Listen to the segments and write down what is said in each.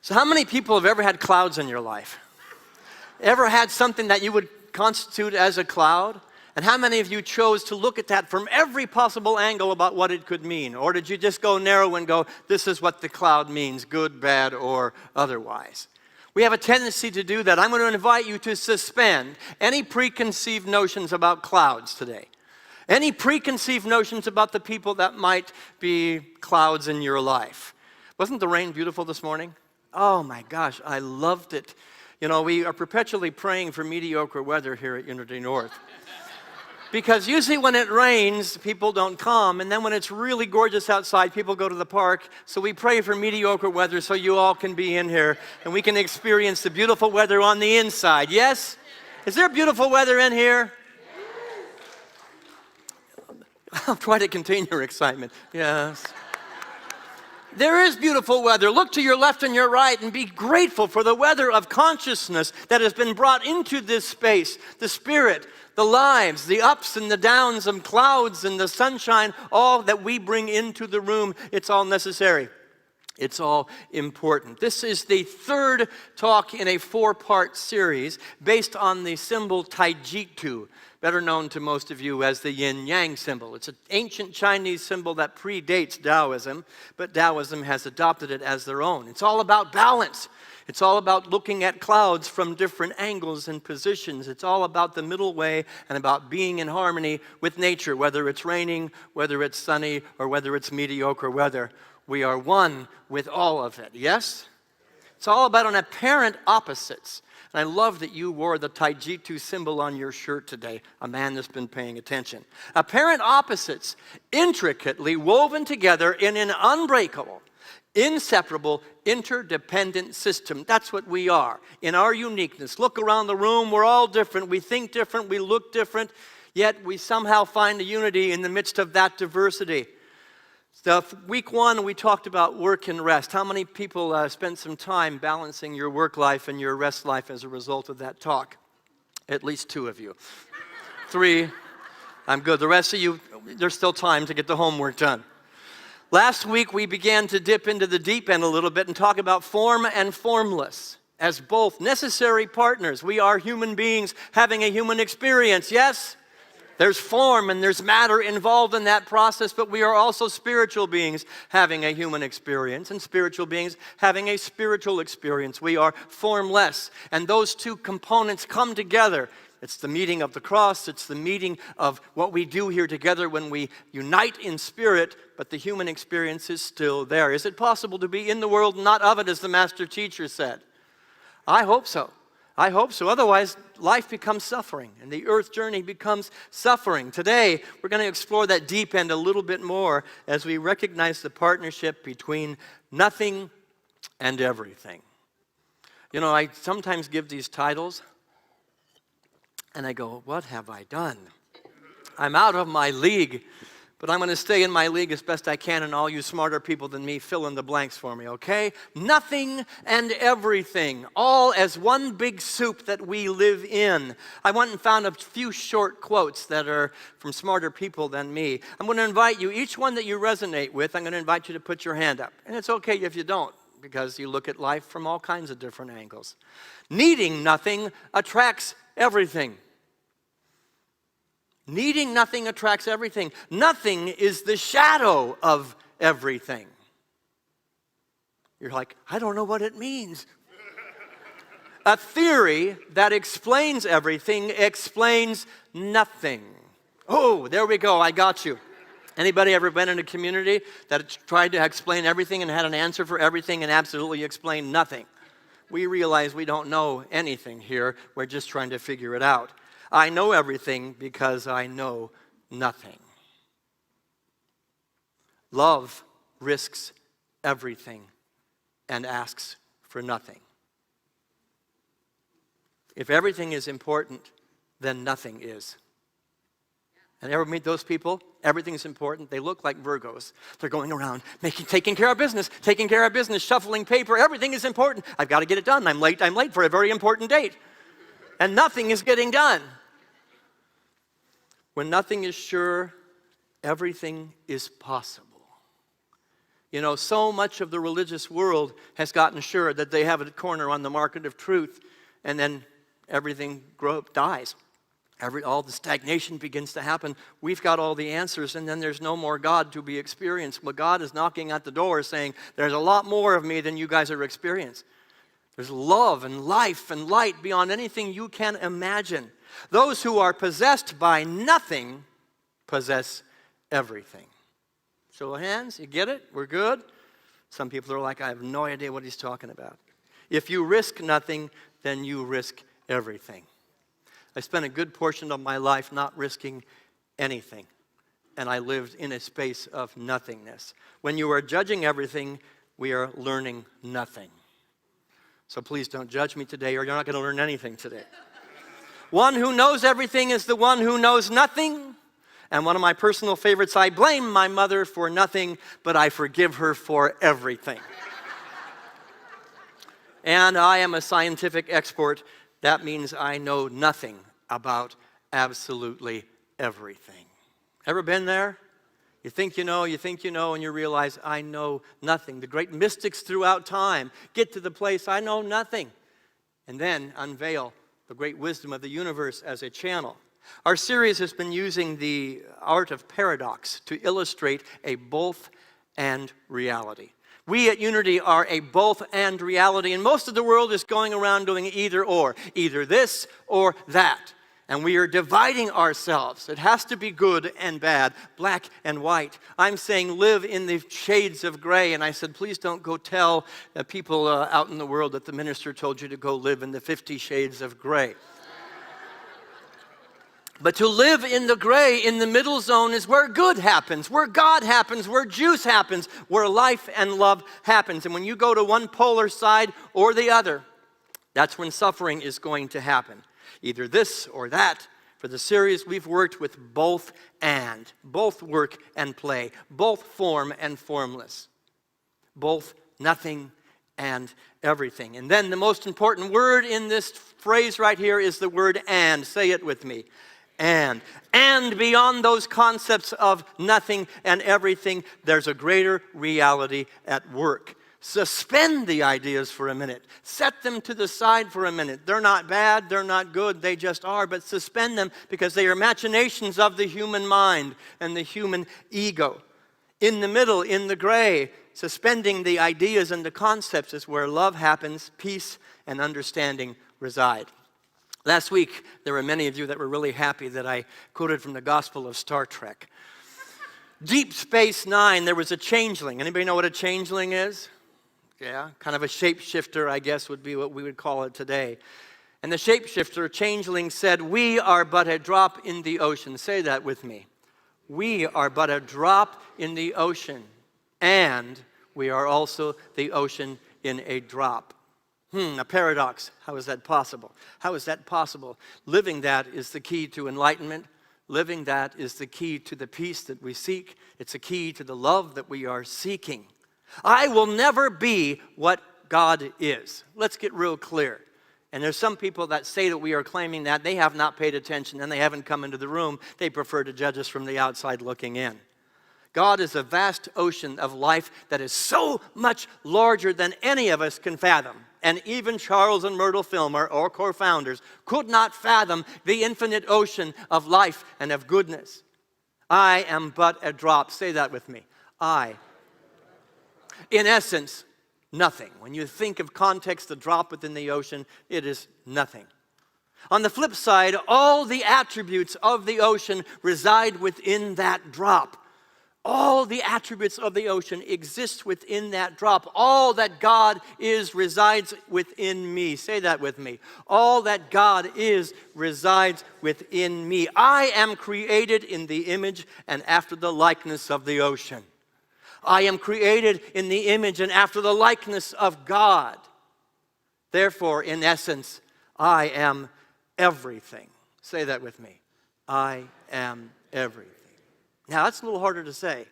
So how many people have ever had clouds in your life? Ever had something that you would constitute as a cloud? And how many of you chose to look at that from every possible angle about what it could mean? Or did you just go narrow and go, this is what the cloud means, good, bad, or otherwise? We have a tendency to do that. I'm going to invite you to suspend any preconceived notions about clouds today. Any preconceived notions about the people that might be clouds in your life. Wasn't the rain beautiful this morning? Oh my gosh, I loved it. You know, we are perpetually praying for mediocre weather here at Unity North. Because usually when it rains, people don't come, and then when it's really gorgeous outside, people go to the park. So we pray for mediocre weather so you all can be in here, and we can experience the beautiful weather on the inside. Yes? Is there beautiful weather in here? I'll try to contain your excitement. Yes. There is beautiful weather. Look to your left and your right and be grateful for the weather of consciousness that has been brought into this space. The spirit, the lives, the ups and the downs of clouds and the sunshine, all that we bring into the room, it's all necessary. It's all important. This is the third talk in a 4-part series based on the symbol Taijitu, better known to most of you as the yin-yang symbol. It's an ancient Chinese symbol that predates Taoism, but Taoism has adopted it as their own. It's all about balance. It's all about looking at clouds from different angles and positions. It's all about the middle way and about being in harmony with nature, whether it's raining, whether it's sunny, or whether it's mediocre weather. We are one with all of it, yes? It's all about an apparent opposites. And I love that you wore the Taijitu symbol on your shirt today, a man that's been paying attention. Apparent opposites, intricately woven together in an unbreakable, inseparable, interdependent system. That's what we are, in our uniqueness. Look around the room, we're all different, we think different, we look different, yet we somehow find a unity in the midst of that diversity. So week 1, we talked about work and rest. How many people spent some time balancing your work life and your rest life as a result of that talk? At least 2 of you. 3, I'm good. The rest of you, there's still time to get the homework done. Last week, we began to dip into the deep end a little bit and talk about form and formless as both necessary partners. We are human beings having a human experience, yes? There's form and there's matter involved in that process, but we are also spiritual beings having a human experience and spiritual beings having a spiritual experience. We are formless, and those two components come together. It's the meeting of the cross, it's the meeting of what we do here together when we unite in spirit, but the human experience is still there. Is it possible to be in the world, not of it, as the master teacher said? I hope so. I hope so. Otherwise, life becomes suffering, and the earth journey becomes suffering. Today, we're going to explore that deep end a little bit more as we recognize the partnership between nothing and everything. You know, I sometimes give these titles, and I go, what have I done? I'm out of my league, but I'm going to stay in my league as best I can, and all you smarter people than me, fill in the blanks for me, okay? Nothing and everything, all as one big soup that we live in. I went and found a few short quotes that are from smarter people than me. I'm going to invite you, each one that you resonate with, I'm going to invite you to put your hand up. And it's okay if you don't, because you look at life from all kinds of different angles. Needing nothing attracts everything. Needing nothing attracts everything. Nothing is the shadow of everything. You're like, I don't know what it means. A theory that explains everything explains nothing. Oh, there we go, I got you. Anybody ever been in a community that tried to explain everything and had an answer for everything and absolutely explained nothing? We realize we don't know anything here. We're just trying to figure it out. I know everything because I know nothing. Love risks everything and asks for nothing. If everything is important, then nothing is. And ever meet those people? Everything's important. They look like Virgos. They're going around taking care of business, shuffling paper. Everything is important. I've got to get it done. I'm late for a very important date. And nothing is getting done. When nothing is sure, everything is possible. You know, so much of the religious world has gotten sure that they have a corner on the market of truth, and then everything dies. All the stagnation begins to happen. We've got all the answers, and then there's no more God to be experienced. Well, God is knocking at the door saying, there's a lot more of me than you guys are experiencing. There's love and life and light beyond anything you can imagine. Those who are possessed by nothing possess everything. Show of hands, you get it? We're good? Some people are like, I have no idea what he's talking about. If you risk nothing, then you risk everything. I spent a good portion of my life not risking anything, and I lived in a space of nothingness. When you are judging everything, we are learning nothing. So please don't judge me today, or you're not going to learn anything today. One who knows everything is the one who knows nothing. And one of my personal favorites, I blame my mother for nothing, but I forgive her for everything. And I am a scientific expert. That means I know nothing about absolutely everything. Ever been there? You think you know, and you realize, I know nothing. The great mystics throughout time get to the place, I know nothing, and then unveil the great wisdom of the universe as a channel. Our series has been using the art of paradox to illustrate a both and reality. We at Unity are a both and reality, and most of the world is going around doing either or, either this or that. And we are dividing ourselves. It has to be good and bad, black and white. I'm saying live in the shades of gray. And I said, please don't go tell people out in the world that the minister told you to go live in the 50 shades of gray. But to live in the gray, in the middle zone, is where good happens, where God happens, where juice happens, where life and love happens. And when you go to one polar side or the other, that's when suffering is going to happen. Either this or that. For the series, we've worked with both work and play, both form and formless, both nothing and everything. And then the most important word in this phrase right here is the word and. Say it with me. And beyond those concepts of nothing and everything, there's a greater reality at work. Suspend the ideas for a minute. Set them to the side for a minute. They're not bad, they're not good, they just are, but suspend them because they are machinations of the human mind and the human ego. In the middle, in the gray, suspending the ideas and the concepts is where love happens, peace and understanding reside. Last week, there were many of you that were really happy that I quoted from the Gospel of Star Trek. Deep Space Nine, there was a changeling. Anybody know what a changeling is? Yeah, kind of a shapeshifter, I guess, would be what we would call it today. And the shapeshifter, changeling, said, we are but a drop in the ocean. Say that with me. We are but a drop in the ocean, and we are also the ocean in a drop. A paradox. How is that possible? How is that possible? Living that is the key to enlightenment. Living that is the key to the peace that we seek. It's a key to the love that we are seeking. I will never be what God is. Let's get real clear. And there's some people that say that we are claiming that. They have not paid attention and they haven't come into the room. They prefer to judge us from the outside looking in. God is a vast ocean of life that is so much larger than any of us can fathom. And even Charles and Myrtle Fillmore, our core founders, could not fathom the infinite ocean of life and of goodness. I am but a drop. Say that with me. In essence, nothing. When you think of context, the drop within the ocean, it is nothing. On the flip side, all the attributes of the ocean reside within that drop. All the attributes of the ocean exist within that drop. All that God is resides within me. Say that with me. All that God is resides within me. I am created in the image and after the likeness of the ocean. I am created in the image and after the likeness of God. Therefore, in essence, I am everything. Say that with me. I am everything. Now, that's a little harder to say.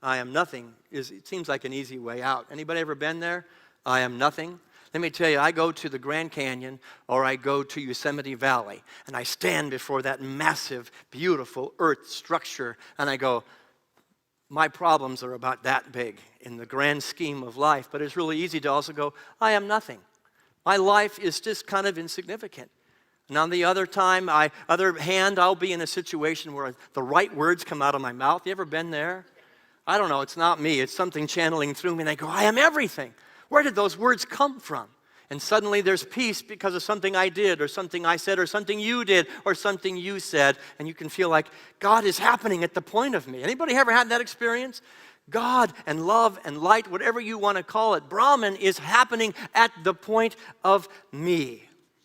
I am nothing. It seems like an easy way out. Anybody ever been there? I am nothing. Let me tell you, I go to the Grand Canyon or I go to Yosemite Valley, and I stand before that massive, beautiful earth structure, and I go, my problems are about that big in the grand scheme of life, but it's really easy to also go, I am nothing. My life is just kind of insignificant. And on the other hand, I'll be in a situation where the right words come out of my mouth. You ever been there? I don't know, it's not me. It's something channeling through me, and I go, I am everything. Where did those words come from? And suddenly there's peace because of something I did, or something I said, or something you did, or something you said, and you can feel like God is happening at the point of me. Anybody ever had that experience? God and love and light, whatever you want to call it, Brahman is happening at the point of me.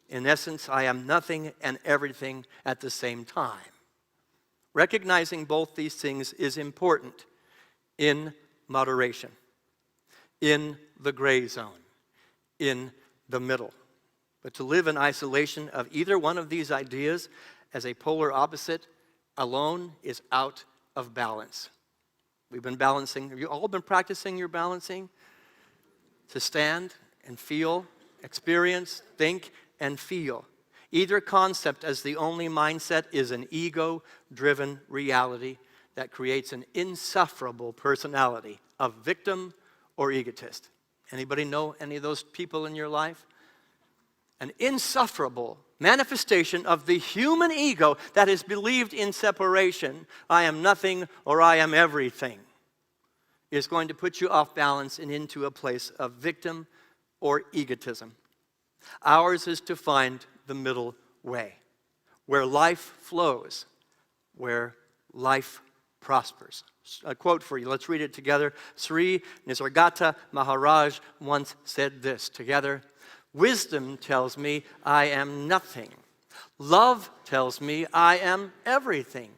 In essence, I am nothing and everything at the same time. Recognizing both these things is important in moderation, in the gray zone, in the middle. But to live in isolation of either one of these ideas as a polar opposite alone is out of balance. We've been balancing. Have you all been practicing your balancing? To stand and feel, experience, think, and feel. Either concept as the only mindset is an ego-driven reality that creates an insufferable personality of victim or egotist. Anybody know any of those people in your life? An insufferable manifestation of the human ego that is believed in separation, I am nothing or I am everything, is going to put you off balance and into a place of victim or egotism. Ours is to find the middle way, where life flows, where life prospers. A quote for you. Let's read it together. Sri Nisargadatta Maharaj once said this together. Wisdom tells me I am nothing. Love tells me I am everything.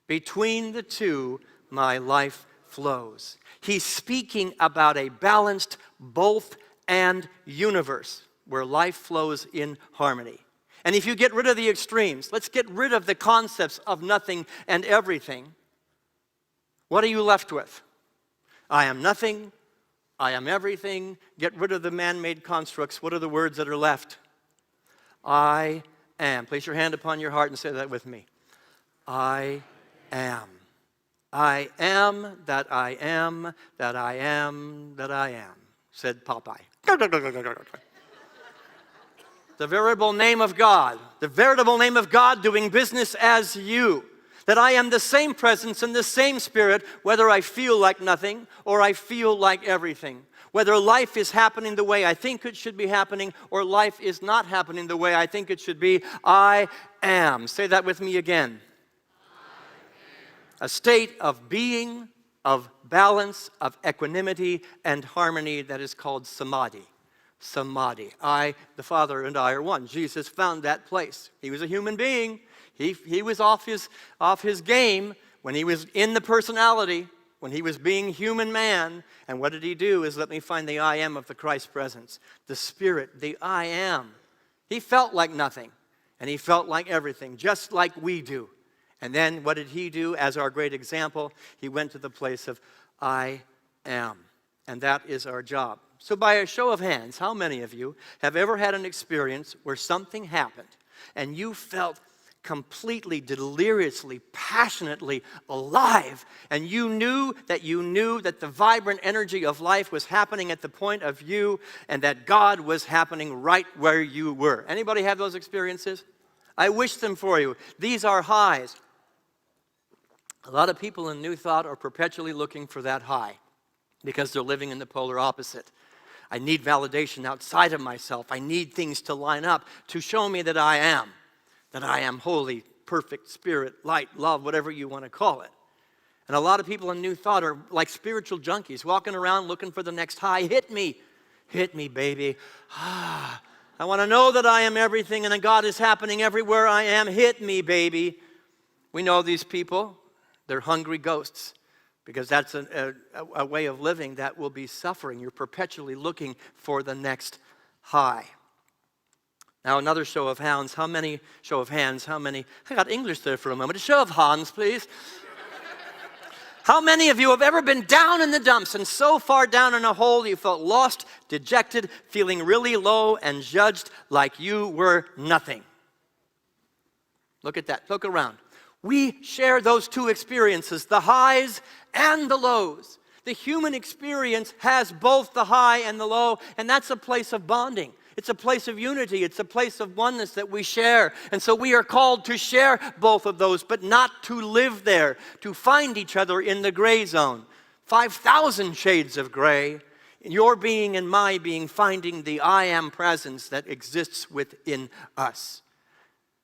Between the two, my life flows. He's speaking about a balanced both and universe where life flows in harmony. And if you get rid of the extremes, let's get rid of the concepts of nothing and everything. What are you left with? I am nothing. I am everything. Get rid of the man-made constructs. What are the words that are left? I am. Place your hand upon your heart and say that with me. I am. I am that I am, that I am, that I am, said Popeye. The veritable name of God. The veritable name of God doing business as you. That I am the same presence and the same spirit, whether I feel like nothing or I feel like everything. Whether life is happening the way I think it should be happening or life is not happening the way I think it should be, I am. Say that with me again. A state of being, of balance, of equanimity and harmony that is called samadhi. Samadhi. I, the Father, and I are one. Jesus found that place. He was a human being. He was off his game when he was in the personality, when he was being human man. And what did he do is let me find the I am of the Christ presence. The Spirit, the I am. He felt like nothing, and he felt like everything, just like we do. And then what did he do as our great example? He went to the place of I am. And that is our job. So by a show of hands, how many of you have ever had an experience where something happened and you felt completely, deliriously, passionately alive, and you knew that the vibrant energy of life was happening at the point of you, and that God was happening right where you were? Anybody have those experiences? I wish them for you. These are highs. A lot of people in New Thought are perpetually looking for that high because they're living in the polar opposite. I need validation outside of myself. I need things to line up to show me that I am holy, perfect, spirit, light, love, whatever you want to call it. And a lot of people in New Thought are like spiritual junkies, walking around looking for the next high. Hit me, baby. I want to know that I am everything and that God is happening everywhere I am. Hit me, baby. We know these people. They're hungry ghosts because that's a way of living that will be suffering. You're perpetually looking for the next high. Now, another show of hands. How many? I got English there for a moment. A show of hands, please. How many of you have ever been down in the dumps and so far down in a hole you felt lost, dejected, feeling really low and judged like you were nothing? Look at that. Look around. We share those two experiences, the highs and the lows. The human experience has both the high and the low, and that's a place of bonding. It's a place of unity. It's a place of oneness that we share. And so we are called to share both of those, but not to live there, to find each other in the gray zone. 5,000 shades of gray. Your being and my being, finding the I am presence that exists within us.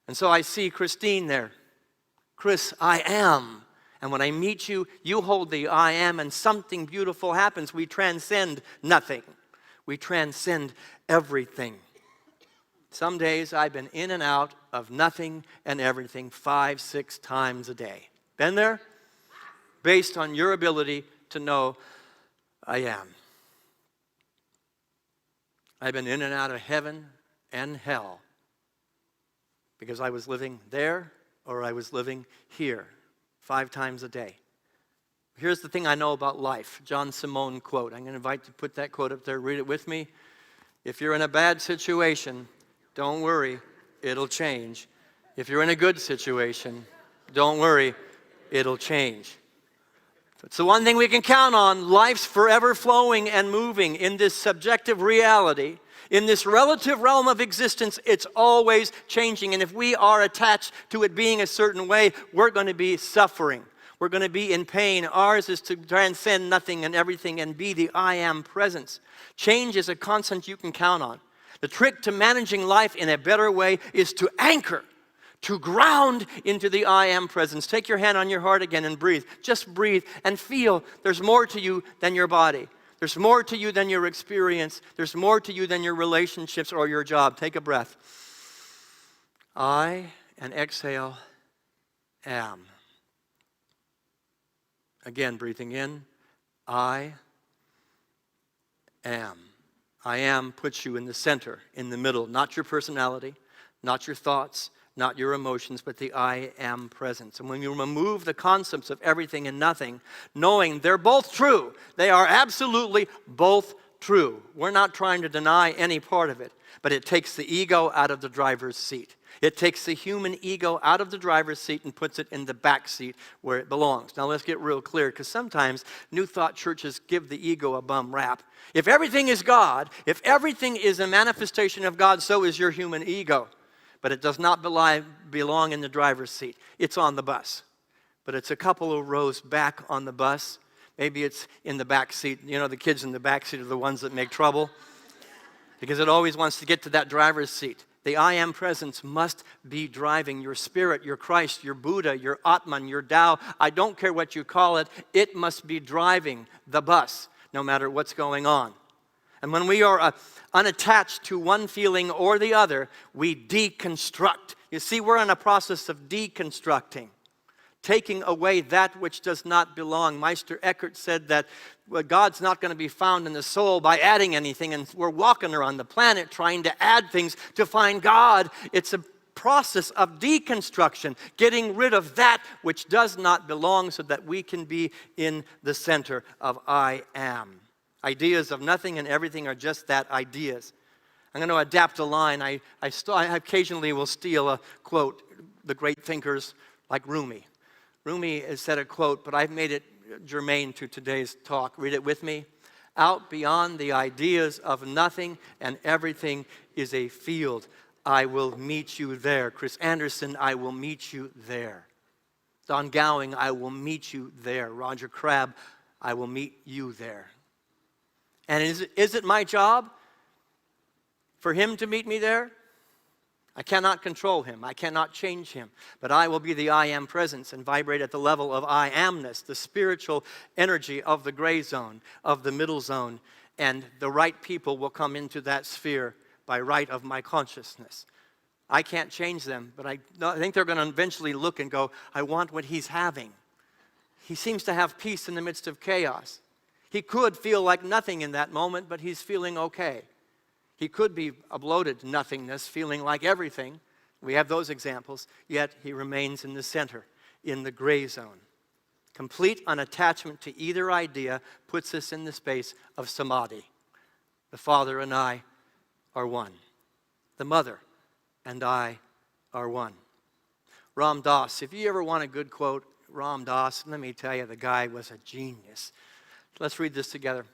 And so I see Christine there. Chris, I am. And when I meet you, you hold the I am, and something beautiful happens. We transcend nothing. We transcend everything. Some days I've been in and out of nothing and everything 5-6 times a day. Been there? Based on your ability to know I am. I've been in and out of heaven and hell because I was living there or I was living here 5 times a day. Here's the thing I know about life. John Simone quote. I'm going to invite you to put that quote up there. Read it with me. If you're in a bad situation, don't worry, it'll change. If you're in a good situation, don't worry, it'll change. It's the one thing we can count on. Life's forever flowing and moving in this subjective reality. In this relative realm of existence, it's always changing. And if we are attached to it being a certain way, we're going to be suffering. We're going to be in pain. Ours is to transcend nothing and everything and be the I am presence. Change is a constant you can count on. The trick to managing life in a better way is to anchor, to ground into the I am presence. Take your hand on your heart again and breathe. Just breathe and feel there's more to you than your body. There's more to you than your experience. There's more to you than your relationships or your job. Take a breath. I, and exhale, am. Again, breathing in, I am. I am puts you in the center, in the middle, not your personality, not your thoughts, not your emotions, but the I am presence. And when you remove the concepts of everything and nothing, knowing they're both true, they are absolutely both true. We're not trying to deny any part of it, but it takes the ego out of the driver's seat. It takes the human ego out of the driver's seat and puts it in the back seat where it belongs. Now let's get real clear, because sometimes New Thought churches give the ego a bum rap. If everything is God, if everything is a manifestation of God, so is your human ego. But it does not belong in the driver's seat. It's on the bus. But it's a couple of rows back on the bus. Maybe it's in the back seat. You know, the kids in the back seat are the ones that make trouble, because it always wants to get to that driver's seat. The I am presence must be driving your spirit, your Christ, your Buddha, your Atman, your Tao. I don't care what you call it. It must be driving the bus, no matter what's going on. And when we are unattached to one feeling or the other, we deconstruct. You see, we're in a process of deconstructing, taking away that which does not belong. Meister Eckhart said that God's not going to be found in the soul by adding anything, and we're walking around the planet trying to add things to find God. It's a process of deconstruction, getting rid of that which does not belong so that we can be in the center of I am. Ideas of nothing and everything are just that, ideas. I'm going to adapt a line. I occasionally will steal a quote, the great thinkers like Rumi. Rumi has said a quote, but I've made it germane to today's talk. Read it with me. Out beyond the ideas of nothing and everything is a field. I will meet you there. Chris Anderson, I will meet you there. Don Gowing, I will meet you there. Roger Crabb, I will meet you there. And is it my job for him to meet me there? I cannot control him. I cannot change him. But I will be the I am presence and vibrate at the level of I amness, the spiritual energy of the gray zone, of the middle zone. And the right people will come into that sphere by right of my consciousness. I can't change them, but I think they're going to eventually look and go, I want what he's having. He seems to have peace in the midst of chaos. He could feel like nothing in that moment, but he's feeling okay. He could be a bloated nothingness, feeling like everything. We have those examples, yet he remains in the center, in the gray zone. Complete unattachment to either idea puts us in the space of samadhi. The Father and I are one. The Mother and I are one. Ram Dass. If you ever want a good quote, Ram Dass, let me tell you, the guy was a genius. Let's read this together.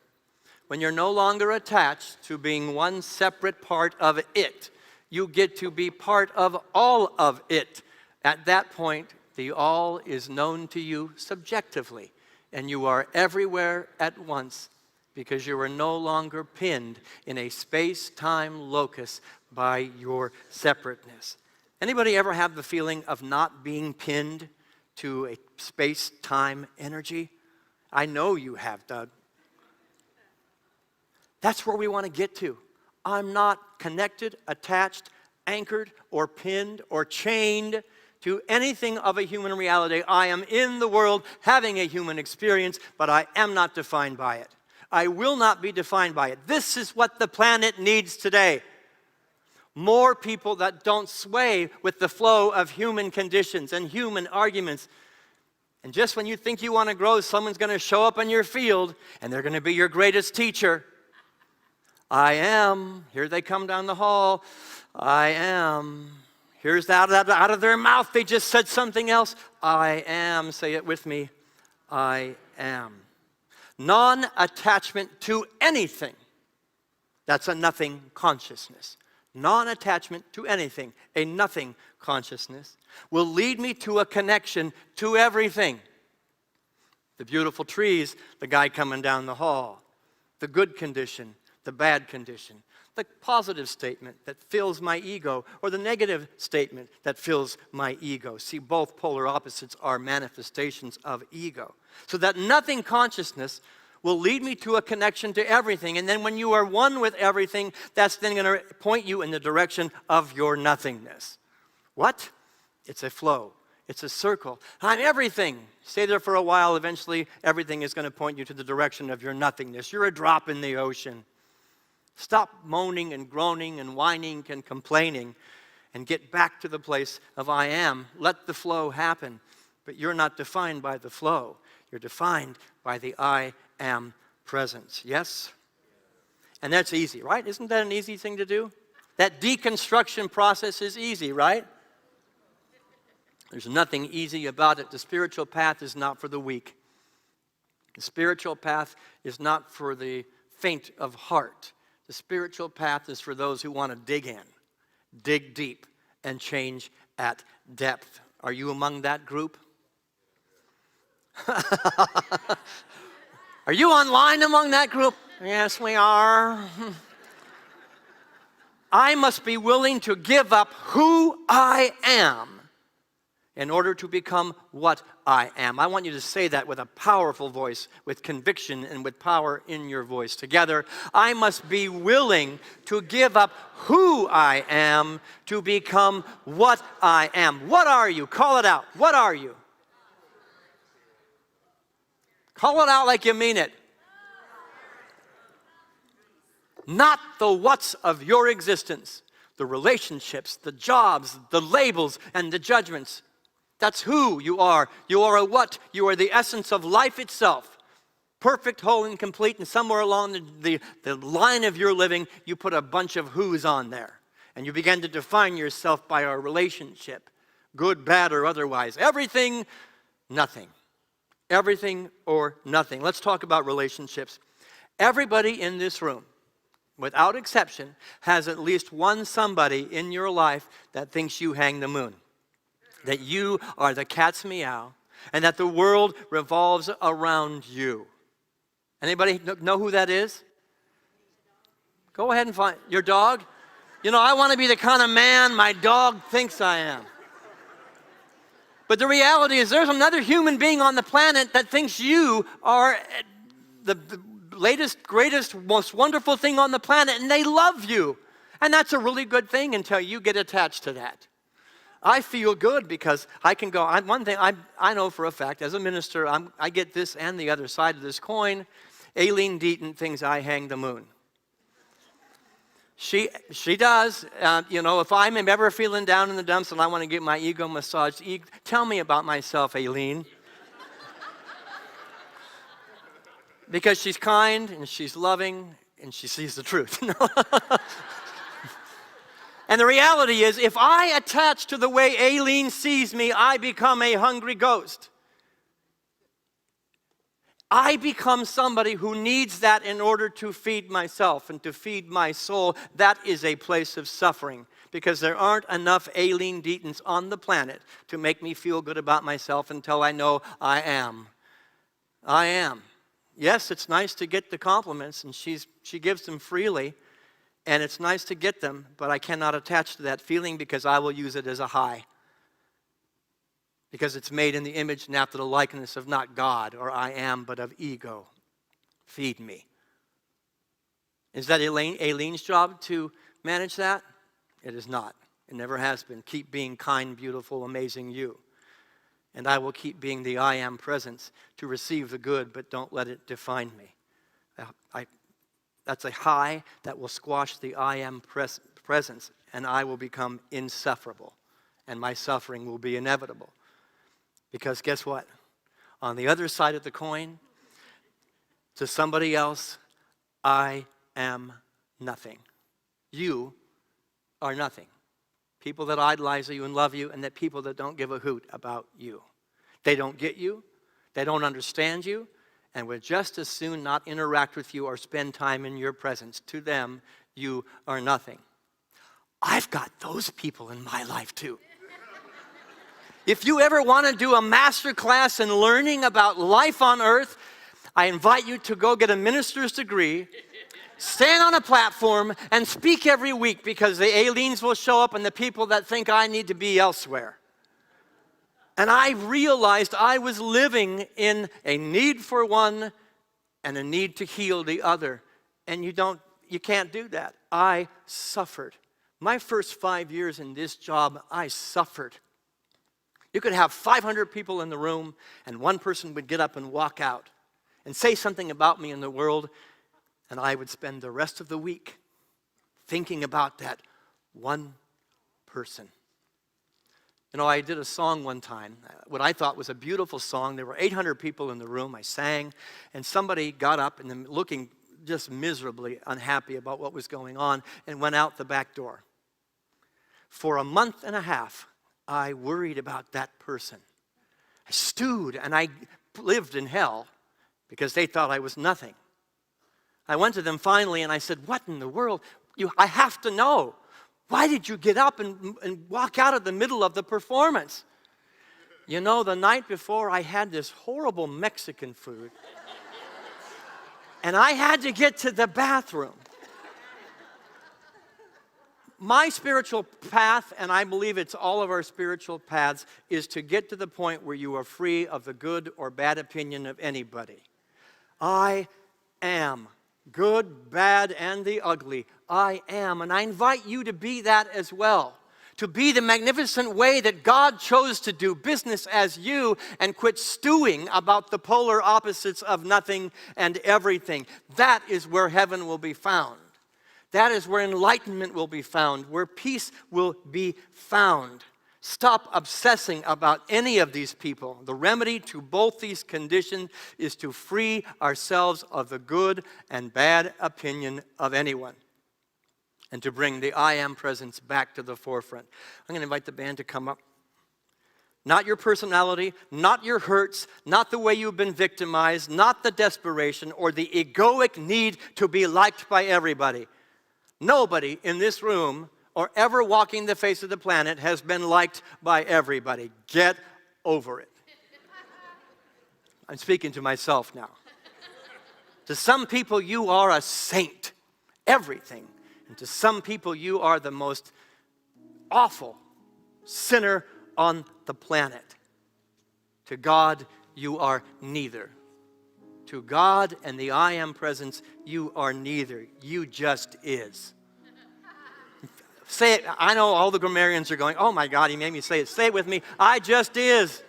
When you're no longer attached to being one separate part of it, you get to be part of all of it. At that point, the all is known to you subjectively, and you are everywhere at once because you are no longer pinned in a space-time locus by your separateness. Anybody ever have the feeling of not being pinned to a space-time energy? I know you have, Doug. That's where we want to get to. I'm not connected, attached, anchored, or pinned, or chained to anything of a human reality. I am in the world having a human experience, but I am not defined by it. I will not be defined by it. This is what the planet needs today. More people that don't sway with the flow of human conditions and human arguments. And just when you think you want to grow, someone's going to show up in your field, and they're going to be your greatest teacher. I am. Here they come down the hall. I am. Here's out of their mouth. They just said something else. I am. Say it with me. I am. Non-attachment to anything. That's a nothing consciousness. Non-attachment to anything, a nothing consciousness, will lead me to a connection to everything. The beautiful trees, the guy coming down the hall, the good condition, the bad condition, the positive statement that fills my ego, or the negative statement that fills my ego. See, both polar opposites are manifestations of ego. So that nothing consciousness will lead me to a connection to everything. And then when you are one with everything, that's then going to point you in the direction of your nothingness. What? It's a flow. It's a circle. I'm everything. Stay there for a while. Eventually, everything is going to point you to the direction of your nothingness. You're a drop in the ocean. Stop moaning and groaning and whining and complaining and get back to the place of I am. Let the flow happen. But you're not defined by the flow. You're defined by the I am presence. Yes? And that's easy, right? Isn't that an easy thing to do? That deconstruction process is easy, right? There's nothing easy about it. The spiritual path is not for the weak. The spiritual path is not for the faint of heart. The spiritual path is for those who want to dig in, dig deep, and change at depth. Are you among that group? Are you online among that group? Yes, we are. I must be willing to give up who I am in order to become what I am. I want you to say that with a powerful voice, with conviction and with power in your voice. Together, I must be willing to give up who I am to become what I am. What are you? Call it out. What are you? Call it out like you mean it. Not the what's of your existence, the relationships, the jobs, the labels, and the judgments. That's who you are. You are a what? You are the essence of life itself. Perfect, whole, and complete, and somewhere along the line of your living, you put a bunch of who's on there. And you begin to define yourself by a relationship, good, bad, or otherwise. Everything, nothing. Everything or nothing. Let's talk about relationships. Everybody in this room, without exception, has at least one somebody in your life that thinks you hang the moon, that you are the cat's meow, and that the world revolves around you. Anybody know who that is? Go ahead and find your dog. You know, I want to be the kind of man my dog thinks I am. But the reality is there's another human being on the planet that thinks you are the latest, greatest, most wonderful thing on the planet, and they love you. And that's a really good thing until you get attached to that. I feel good because I can go, one thing I know for a fact, as a minister, I get this and the other side of this coin. Aileen Deaton thinks I hang the moon. She does. You know, if I'm ever feeling down in the dumps and I want to get my ego massaged, tell me about myself, Aileen. Because she's kind and she's loving and she sees the truth. And the reality is, if I attach to the way Aileen sees me, I become a hungry ghost. I become somebody who needs that in order to feed myself and to feed my soul. That is a place of suffering, because there aren't enough Aileen Deatons on the planet to make me feel good about myself until I know I am. I am. Yes, it's nice to get the compliments, and she gives them freely, and it's nice to get them, but I cannot attach to that feeling, because I will use it as a high. Because it's made in the image and after the likeness of not God or I am, but of ego. Feed me. Is that Aileen's job to manage that? It is not. It never has been. Keep being kind, beautiful, amazing you. And I will keep being the I am presence to receive the good, but don't let it define me. That's a high that will squash the I am presence, and I will become insufferable, and my suffering will be inevitable. Because guess what? On the other side of the coin, to somebody else, I am nothing. You are nothing. People that idolize you and love you, and that people that don't give a hoot about you. They don't get you, they don't understand you, and would just as soon not interact with you or spend time in your presence. To them, you are nothing. I've got those people in my life too. If you ever want to do a master class in learning about life on earth, I invite you to go get a minister's degree, stand on a platform, and speak every week, because the Aileens will show up and the people that think I need to be elsewhere. And I realized I was living in a need for one and a need to heal the other. And you can't do that. I suffered. My first 5 years in this job, I suffered. You could have 500 people in the room, and one person would get up and walk out and say something about me in the world, and I would spend the rest of the week thinking about that one person. You know, I did a song one time, what I thought was a beautiful song. There were 800 people in the room. I sang, and somebody got up and looking just miserably unhappy about what was going on and went out the back door. For a month and a half, I worried about that person. I stewed and I lived in hell because they thought I was nothing. I went to them finally and I said, what in the world? I have to know. Why did you get up and walk out of the middle of the performance? You know, the night before I had this horrible Mexican food. And I had to get to the bathroom. My spiritual path, and I believe it's all of our spiritual paths, is to get to the point where you are free of the good or bad opinion of anybody. I am good, bad, and the ugly. I am, and I invite you to be that as well. To be the magnificent way that God chose to do business as you, and quit stewing about the polar opposites of nothing and everything. That is where heaven will be found. That is where enlightenment will be found, where peace will be found. Stop obsessing about any of these people. The remedy to both these conditions is to free ourselves of the good and bad opinion of anyone, and to bring the I am presence back to the forefront. I'm going to invite the band to come up. Not your personality, not your hurts, not the way you've been victimized, not the desperation or the egoic need to be liked by everybody. Nobody in this room or ever walking the face of the planet has been liked by everybody. Get over it. I'm speaking to myself now. To some people, you are a saint, everything. And to some people, you are the most awful sinner on the planet. To God, you are neither. To God and the I am presence, you are neither. You just is. Say it. I know all the grammarians are going, oh my God, he made me say it. Say it with me. I just is.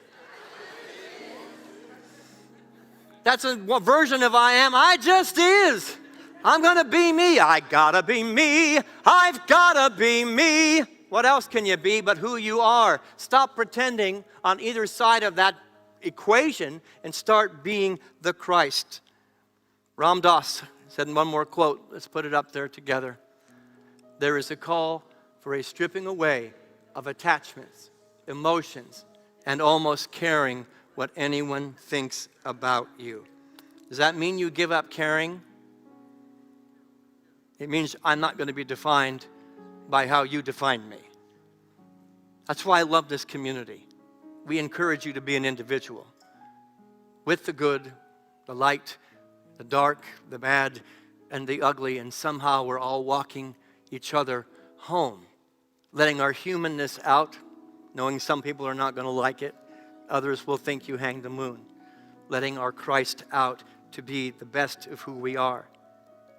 That's a version of I am. I just is. I'm going to be me. I gotta be me. I've gotta be me. What else can you be but who you are? Stop pretending on either side of that equation and start being the Christ. Ram Dass said in one more quote. Let's put it up there together. There is a call for a stripping away of attachments, emotions, and almost caring what anyone thinks about you. Does that mean you give up caring? It means I'm not going to be defined by how you define me. That's why I love this community. We encourage you to be an individual with the good, the light, the dark, the bad, and the ugly, and somehow we're all walking each other home, letting our humanness out, knowing some people are not going to like it, others will think you hang the moon, letting our Christ out to be the best of who we are.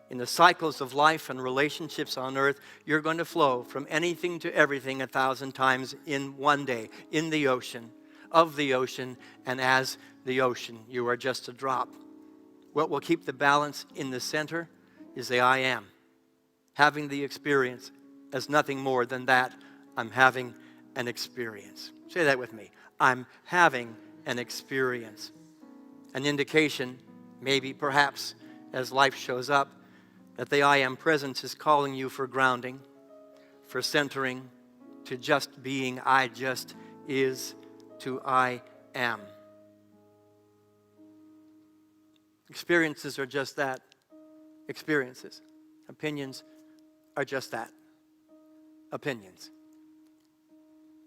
In the cycles of life and relationships on earth, you're going to flow from anything to everything 1,000 times in one day, in the ocean, of the ocean, and as the ocean. You are just a drop. What will keep the balance in the center is the I am. Having the experience as nothing more than that. I'm having an experience. Say that with me. I'm having an experience. An indication, maybe, perhaps, as life shows up, that the I am presence is calling you for grounding, for centering, to just being. I just is to I am. Experiences are just that. Experiences. Opinions are just that. Opinions.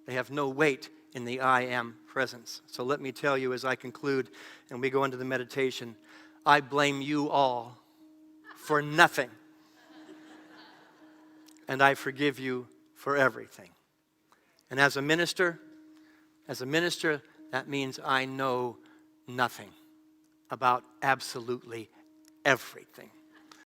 They have no weight in the I am presence. So let me tell you as I conclude and we go into the meditation, I blame you all for nothing. And I forgive you for everything. And as a minister, that means I know nothing about absolutely everything.